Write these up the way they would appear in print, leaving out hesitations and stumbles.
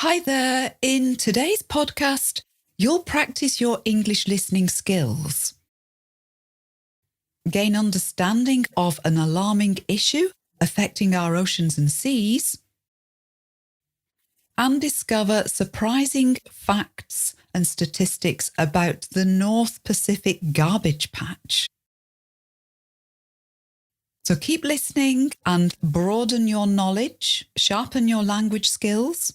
Hi there. In today's podcast, you'll practice your English listening skills, gain understanding of an alarming issue affecting our oceans and seas, and discover surprising facts and statistics about the North Pacific garbage patch. So keep listening and broaden your knowledge, sharpen your language skills,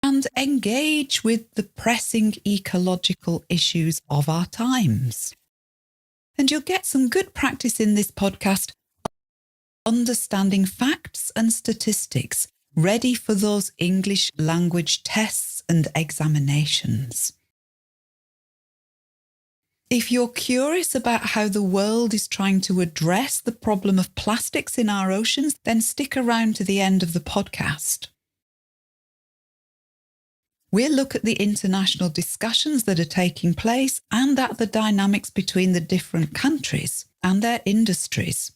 and engage with the pressing ecological issues of our times. And you'll get some good practice in this podcast, understanding facts and statistics, ready for those English language tests and examinations. If you're curious about how the world is trying to address the problem of plastics in our oceans, then stick around to the end of the podcast. We'll look at the international discussions that are taking place and at the dynamics between the different countries and their industries,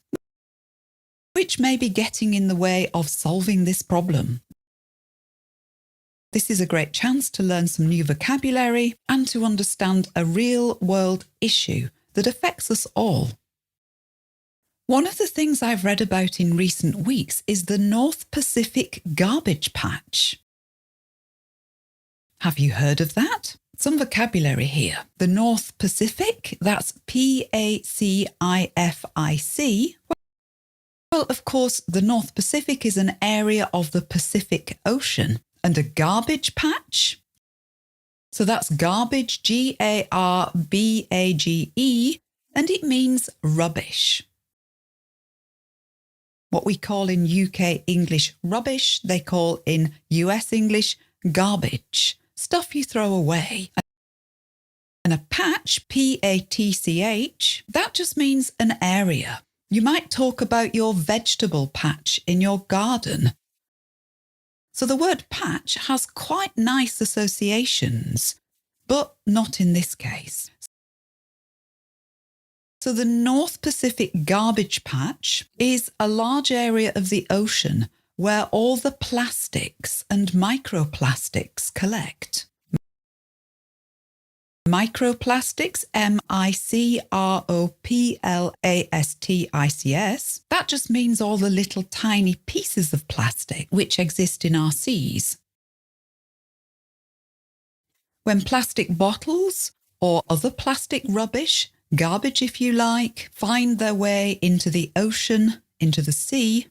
which may be getting in the way of solving this problem. This is a great chance to learn some new vocabulary and to understand a real-world issue that affects us all. One of the things I've read about in recent weeks is the North Pacific garbage patch. Have you heard of that? Some vocabulary here. The North Pacific, that's Pacific. Well, of course, the North Pacific is an area of the Pacific Ocean. And a garbage patch? So that's garbage, Garbage, and it means rubbish. What we call in UK English rubbish, they call in US English garbage. Stuff you throw away. And a patch, Patch, that just means an area. You might talk about your vegetable patch in your garden. So the word patch has quite nice associations, but not in this case. So the North Pacific garbage patch is a large area of the ocean where all the plastics and microplastics collect. Microplastics, microplastics, that just means all the little tiny pieces of plastic which exist in our seas. When plastic bottles or other plastic rubbish, garbage if you like, find their way into the ocean, into the sea,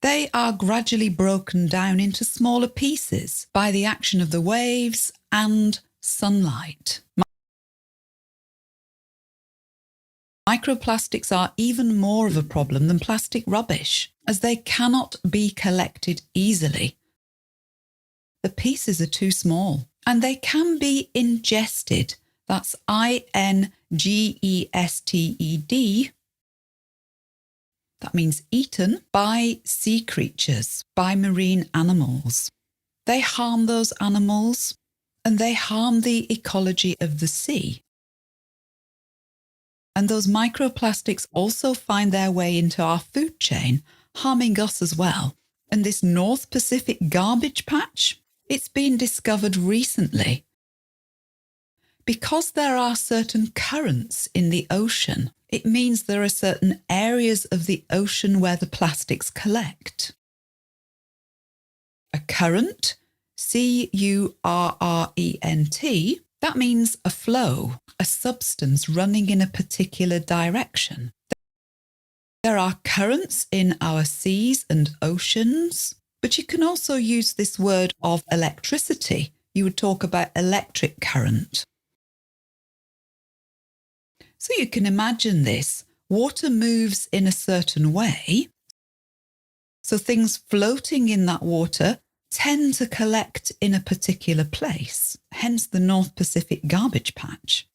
they are gradually broken down into smaller pieces by the action of the waves and sunlight. Microplastics are even more of a problem than plastic rubbish, as they cannot be collected easily. The pieces are too small, and they can be ingested. That's ingested. That means eaten by sea creatures, by marine animals. They harm those animals, and they harm the ecology of the sea. And those microplastics also find their way into our food chain, harming us as well. And this North Pacific garbage patch, it's been discovered recently. Because there are certain currents in the ocean, it means there are certain areas of the ocean where the plastics collect. A current, current, that means a flow, a substance running in a particular direction. There are currents in our seas and oceans, but you can also use this word of electricity. You would talk about electric current. So you can imagine this. Water moves in a certain way, so things floating in that water tend to collect in a particular place, hence the North Pacific garbage patch.